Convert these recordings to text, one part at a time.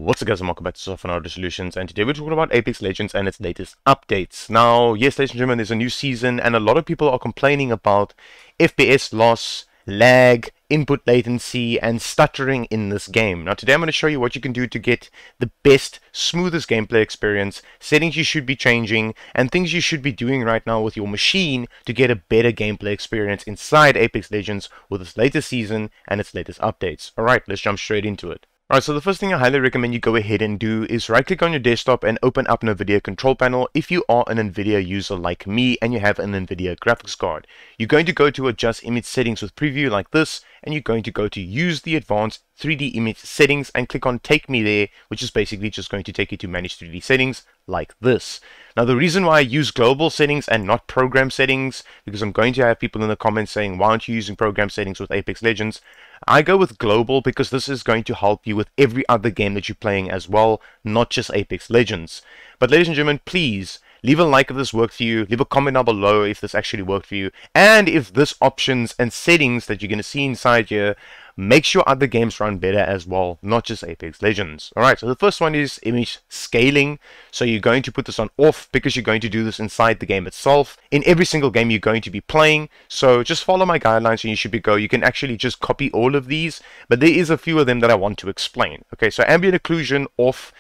What's up guys, and welcome back to Software Solutions, and today we're talking about Apex Legends and its latest updates. Now, yes ladies and gentlemen, there's a new season and a lot of people are complaining about FPS loss, lag, input latency, and stuttering in this game. Now today I'm going to show you what you can do to get the best, smoothest gameplay experience, settings you should be changing, and things you should be doing right now with your machine to get a better gameplay experience inside Apex Legends with its latest season and its latest updates. Alright, let's jump straight into it. Alright, so the first thing I highly recommend you go ahead and do is right click on your desktop and open up an NVIDIA control panel if you are an NVIDIA user like me and you have an NVIDIA graphics card. You're going to go to adjust image settings with preview like this, and you're going to go to use the advanced 3D image settings and click on take me there, which is basically just going to take you to manage 3D settings like this. Now the reason why I use global settings and not program settings, because I'm going to have people in the comments saying why aren't you using program settings with Apex Legends. I go with global because this is going to help you with every other game that you're playing as well, not just Apex Legends. But ladies and gentlemen, please leave a like if this worked for you, leave a comment down below if this actually worked for you, and if this options and settings that you're going to see inside here makes your other games run better as well, not just Apex Legends. Alright, so the first one is image scaling. So you're going to put this on off because you're going to do this inside the game itself. In every single game you're going to be playing, so just follow my guidelines and you should be go. You can actually just copy all of these, but there is a few of them that I want to explain. Okay, so ambient occlusion off,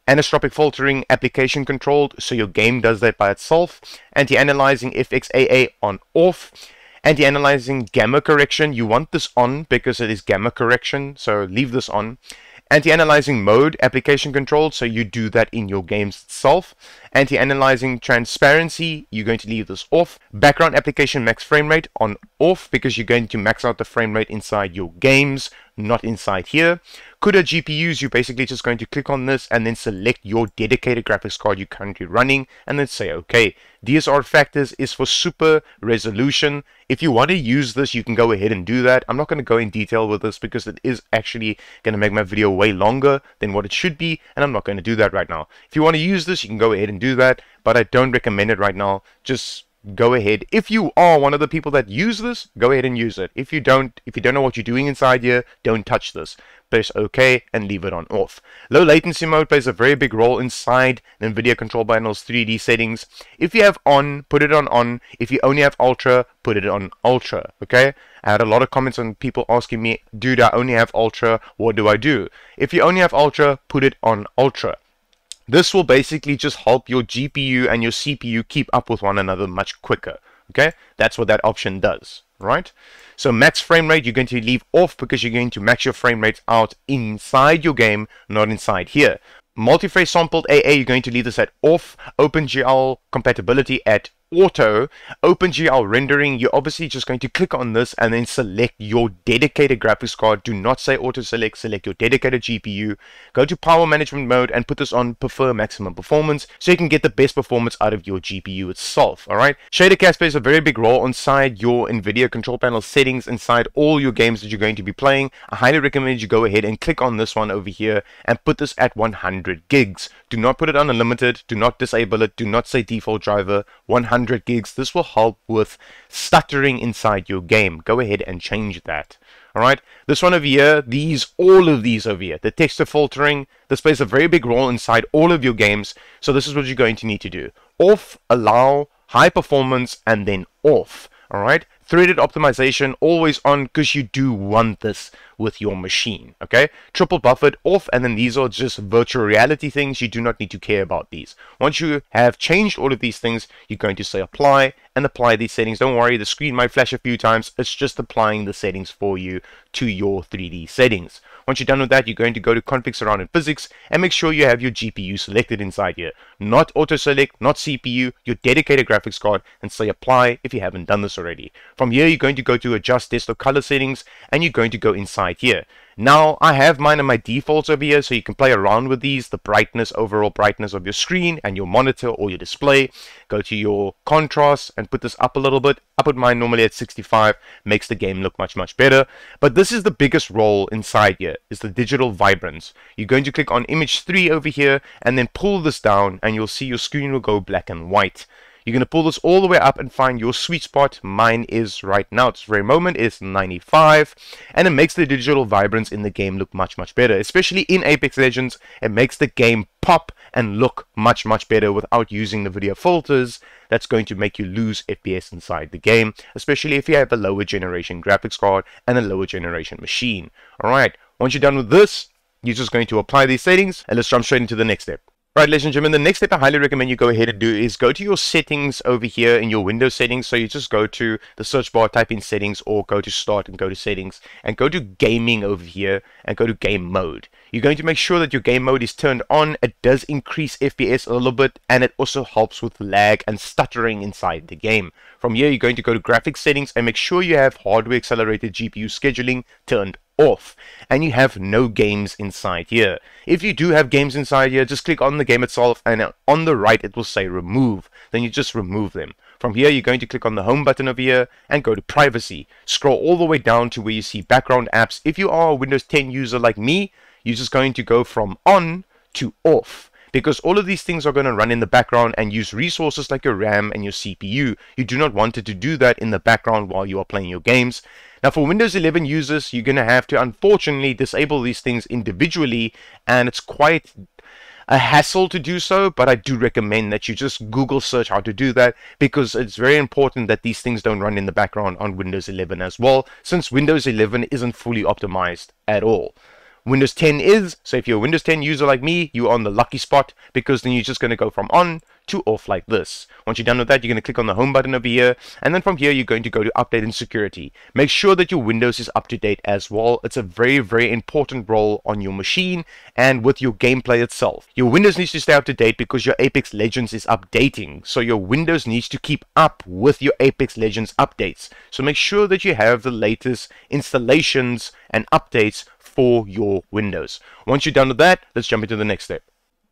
anisotropic filtering application controlled, so your game does that by itself. Anti-analyzing FXAA on off. Anti-analyzing gamma correction, you want this on because it is gamma correction, so leave this on. Anti-analyzing mode application controlled, so you do that in your games itself. Anti-analyzing transparency, you're going to leave this off. Background application max frame rate on off because you're going to max out the frame rate inside your games, not inside here. CUDA GPUs, you're basically just going to click on this and then select your dedicated graphics card you're currently running and then say OK. DSR factors is for super resolution. If you want to use this, you can go ahead and do that. I'm not going to go in detail with this because it is actually going to make my video way longer than what it should be, and I'm not going to do that right now. If you want to use this, you can go ahead and do that, but I don't recommend it right now. Just go ahead. If you are one of the people that use this, go ahead and use it. If you don't know what you're doing inside here, don't touch this. Press OK and leave it on off. Low latency mode plays a very big role inside the NVIDIA control panel's 3D settings. If you have on, put it on on. If you only have ultra, put it on ultra. Okay? I had a lot of comments on people asking me, dude, I only have ultra, what do I do? If you only have ultra, put it on ultra. This will basically just help your GPU and your CPU keep up with one another much quicker. Okay, that's what that option does, right? So max frame rate, you're going to leave off because you're going to max your frame rates out inside your game, not inside here. Multi-phase sampled AA, you're going to leave this at off. OpenGL compatibility at auto. OpenGL rendering, you're obviously just going to click on this and then select your dedicated graphics card. Do not say auto select, select your dedicated GPU. Go to power management mode and put this on prefer maximum performance so you can get the best performance out of your GPU itself. Alright, shader cast plays a very big role inside your NVIDIA control panel settings inside all your games that you're going to be playing. I highly recommend you go ahead and click on this one over here and put this at 100 gigs. Do not put it on unlimited, do not disable it, do not say default driver, 100 gigs. This will help with stuttering inside your game. Go ahead and change that. Alright, this one over here, all of these over here, the texture filtering, this plays a very big role inside all of your games, so this is what you're going to need to do. Off, allow, high performance, and then off. Alright, threaded optimization always on because you do want this with your machine. Okay, triple buffered off, and then these are just virtual reality things. You do not need to care about these. Once you have changed all of these things, you're going to say apply and apply these settings. Don't worry, the screen might flash a few times. It's just applying the settings for you to your 3D settings. Once you're done with that, you're going to go to config surrounded physics and make sure you have your GPU selected inside here. Not auto select, not CPU, your dedicated graphics card, and say apply if you haven't done this already. From here, you're going to go to adjust desktop color settings and you're going to go inside here. Now, I have mine on my defaults over here, so you can play around with these, the brightness, overall brightness of your screen and your monitor or your display. Go to your contrast and put this up a little bit. I put mine normally at 65, makes the game look much better. But this is the biggest role inside here, is the digital vibrance. You're going to click on image 3 over here and then pull this down and you'll see your screen will go black and white. You're going to pull this all the way up and find your sweet spot. Mine is right now, at this very moment, is 95. And it makes the digital vibrance in the game look much, much better. Especially in Apex Legends, it makes the game pop and look much, much better without using the video filters. That's going to make you lose FPS inside the game, especially if you have a lower generation graphics card and a lower generation machine. Alright, once you're done with this, you're just going to apply these settings, and let's jump straight into the next step. Right, ladies and gentlemen, the next step I highly recommend you go ahead and do is go to your settings over here in your Windows settings. So you just go to the search bar, type in settings, or go to start and go to settings, and go to gaming over here and go to game mode. You're going to make sure that your game mode is turned on. It does increase FPS a little bit, and it also helps with lag and stuttering inside the game. From here, you're going to go to graphics settings and make sure you have hardware accelerated GPU scheduling turned off, and you have no games inside here. If you do have games inside here, just click on the game itself, and on the right it will say remove. Then you just remove them. From here, you're going to click on the home button over here and go to privacy. Scroll all the way down to where you see background apps. If you are a Windows 10 user like me, you're just going to go from on to off, because all of these things are going to run in the background and use resources like your RAM and your CPU. You do not want it to do that in the background while you are playing your games. Now, for Windows 11 users, you're going to have to unfortunately disable these things individually, and it's quite a hassle to do so, but I do recommend that you just Google search how to do that, because it's very important that these things don't run in the background on Windows 11 as well, since Windows 11 isn't fully optimized at all. Windows 10 is, so if you're a Windows 10 user like me, you're on the lucky spot, because then you're just going to go from on to off like this. Once you're done with that, you're going to click on the home button over here, and then from here you're going to go to update and security. Make sure that your Windows is up to date as well. It's a very, very important role on your machine and with your gameplay itself. Your Windows needs to stay up to date because your Apex Legends is updating, so your Windows needs to keep up with your Apex Legends updates. So make sure that you have the latest installations and updates for your Windows. Once you're done with that, let's jump into the next step.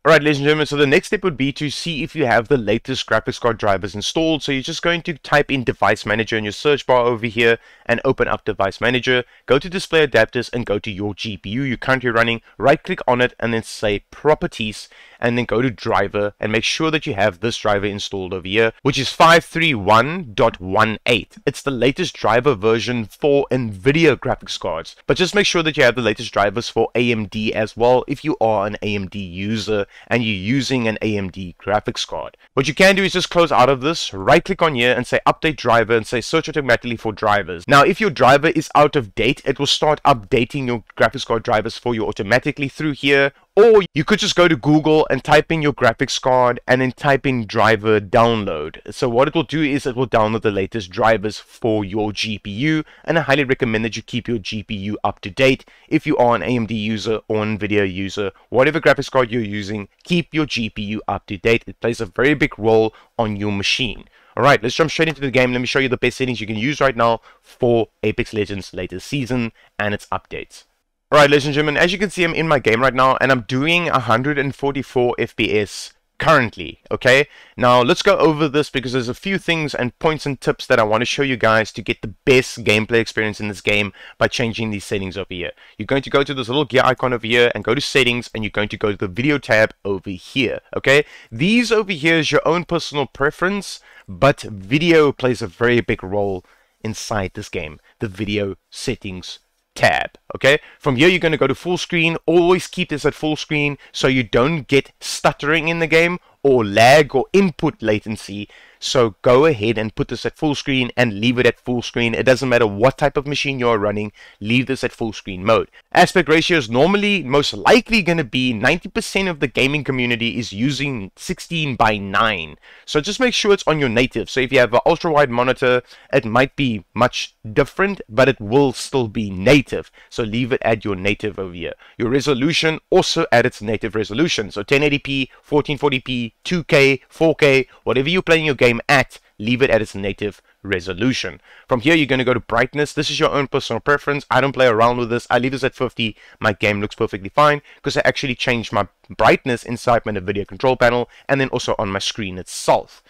Alright, ladies and gentlemen, so the next step would be to see if you have the latest graphics card drivers installed. So you're just going to type in Device Manager in your search bar over here and open up Device Manager. Go to Display Adapters and go to your GPU you're currently running. Right click on it and then say Properties, and then go to Driver and make sure that you have this driver installed over here, which is 531.18. It's the latest driver version for NVIDIA graphics cards, but just make sure that you have the latest drivers for AMD as well if you are an AMD user and you're using an AMD graphics card. What you can do is just close out of this, right click on here and say update driver and say search automatically for drivers. Now if your driver is out of date, it will start updating your graphics card drivers for you automatically through here. Or you could just go to Google and type in your graphics card and then type in driver download. So what it will do is it will download the latest drivers for your GPU, and I highly recommend that you keep your GPU up to date. If you are an AMD user or NVIDIA user, whatever graphics card you're using, keep your GPU up to date. It plays a very big role on your machine. Alright, let's jump straight into the game. Let me show you the best settings you can use right now for Apex Legends latest season and its updates. Alright, ladies and gentlemen, as you can see, I'm in my game right now and I'm doing 144 FPS currently, okay? Now, let's go over this because there's a few things and points and tips that I want to show you guys to get the best gameplay experience in this game by changing these settings over here. You're going to go to this little gear icon over here and go to settings, and you're going to go to the video tab over here, okay? These over here is your own personal preference, but video plays a very big role inside this game. The video settings tab. Okay, from here you're going to go to full screen. Always keep this at full screen so you don't get stuttering in the game or lag or input latency. So go ahead and put this at full screen and leave it at full screen. It doesn't matter what type of machine you're running, leave this at full screen mode. Aspect ratio is normally most likely going to be 90% of the gaming community is using 16:9. So just make sure it's on your native. So if you have an ultra wide monitor, it might be much different, but it will still be native. So leave it at your native over here. Your resolution also at its native resolution. So 1080p, 1440p, 2K, 4K, whatever you're playing your game at, leave it at its native resolution. From here you're going to go to brightness. This is your own personal preference. I don't play around with this. I leave this at 50. My game looks perfectly fine because I actually changed my brightness inside my NVIDIA control panel and then also on my screen itself.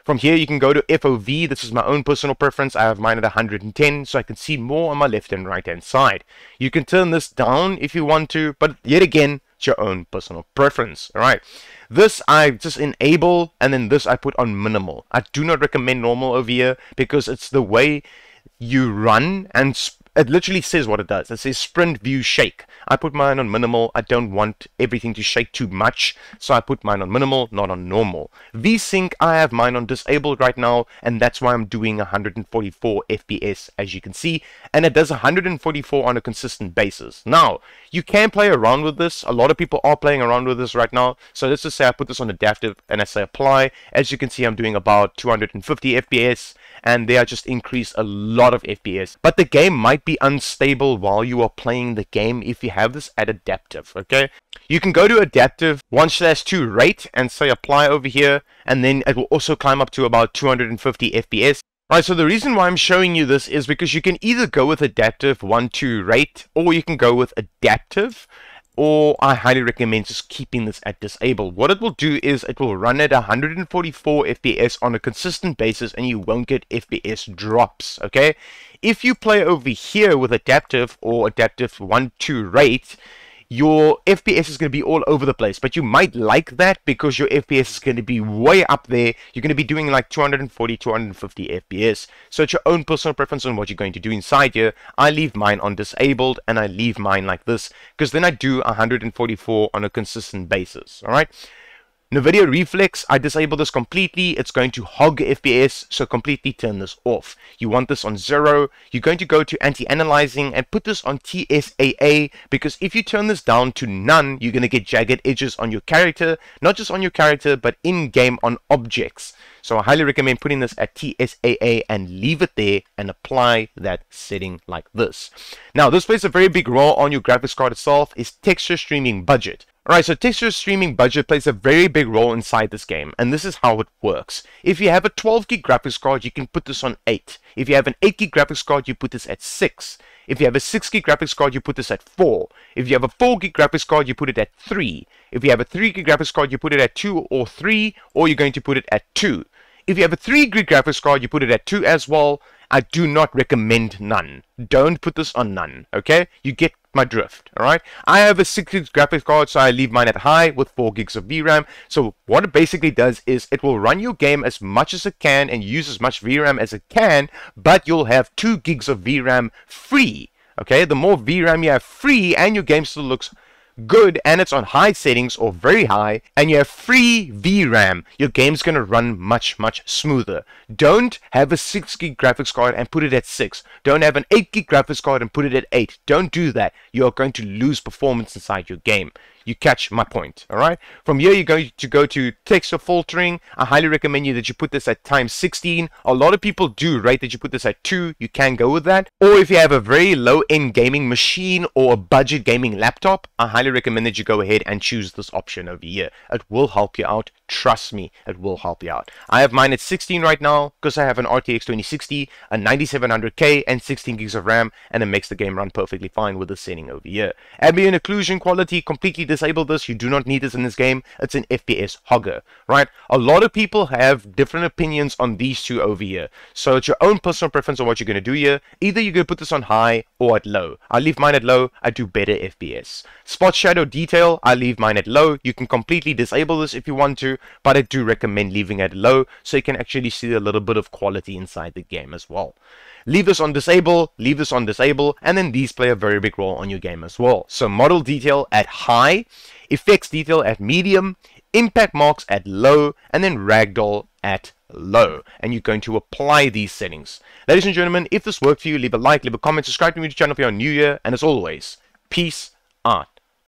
From here you can go to FOV. This is my own personal preference. I have mine at 110 so I can see more on my left and right hand side. You can turn this down if you want to, but yet again, It's your own personal preference. All right. This I just enable, and then this I put on minimal. I do not recommend normal over here because it's the way you run, and it literally says what it does. It says sprint, view, shake. I put mine on minimal. I don't want everything to shake too much, so I put mine on minimal, not on normal. VSync, I have mine on disabled right now, and that's why I'm doing 144 FPS, as you can see, and it does 144 on a consistent basis. Now, you can play around with this. A lot of people are playing around with this right now, so let's just say I put this on adaptive, and I say apply. As you can see, I'm doing about 250 FPS, and they are just increased a lot of FPS. But the game might be unstable while you are playing the game if you have this at adaptive, okay? You can go to adaptive 1/2 rate and say apply over here, and then it will also climb up to about 250 FPS. Alright, so the reason why I'm showing you this is because you can either go with adaptive 1/2 rate, or you can go with adaptive, or I highly recommend just keeping this at disabled. What it will do is it will run at 144 FPS on a consistent basis, and you won't get FPS drops, okay? If you play over here with adaptive or adaptive 1/2 rate, your FPS is going to be all over the place, but you might like that because your FPS is going to be way up there. You're going to be doing like 240, 250 FPS. So it's your own personal preference on what you're going to do inside here. I leave mine on disabled, and I leave mine like this because then I do 144 on a consistent basis. All right. NVIDIA Reflex, I disable this completely. It's going to hog FPS, so completely turn this off. You want this on 0. You're going to go to anti-analyzing and put this on TSAA, because if you turn this down to none, you're going to get jagged edges on your character. Not just on your character, but in-game on objects. So I highly recommend putting this at TSAA and leave it there and apply that setting like this. Now, this plays a very big role on your graphics card itself, is texture streaming budget. Alright, so texture streaming budget plays a very big role inside this game, and this is how it works. If you have a 12 gig graphics card, you can put this on 8. If you have an 8 gig graphics card, you put this at 6. If you have a 6 gig graphics card, you put this at 4. If you have a 4 gig graphics card, you put it at 3. If you have a 3 gig graphics card, you put it at 2 or 3, or you're going to put it at 2. If you have a 3 gig graphics card, you put it at 2 as well. I do not recommend none. Don't put this on none, okay? You get my drift, alright? I have a 6 gig graphics card, so I leave mine at high with 4 gigs of VRAM. So what it basically does is it will run your game as much as it can and use as much VRAM as it can, but you'll have 2 gigs of VRAM free, okay? The more VRAM you have free and your game still looks good and it's on high settings or very high and you have free VRAM, your game's going to run much smoother. Don't have a 6 gig graphics card and put it at 6. Don't have an 8 gig graphics card and put it at 8. Don't do that. You are going to lose performance inside your game. You catch my point, alright? From here, you're going to go to texture filtering. I highly recommend you that you put this at times 16. A lot of people do rate that you put this at 2. You can go with that. Or if you have a very low-end gaming machine or a budget gaming laptop, I highly recommend that you go ahead and choose this option over here. It will help you out. Trust me, it will help you out. I have mine at 16 right now because I have an RTX 2060, a 9700K, and 16 gigs of RAM, and it makes the game run perfectly fine with the setting over here. Ambient occlusion quality, completely disable this. You do not need this in this game. It's an FPS hogger, right? A lot of people have different opinions on these two over here. So it's your own personal preference on what you're going to do here. Either you're going to put this on high or at low. I leave mine at low. I do better FPS. Spot shadow detail, I leave mine at low. You can completely disable this if you want to, but I do recommend leaving it low so you can actually see a little bit of quality inside the game as well. Leave this on disable, leave this on disable, and then these play a very big role on your game as well. So model detail at high, effects detail at medium, impact marks at low, and then ragdoll at low. And you're going to apply these settings. Ladies and gentlemen, if this worked for you, leave a like, leave a comment, subscribe to my channel if you're new here, and as always, peace out.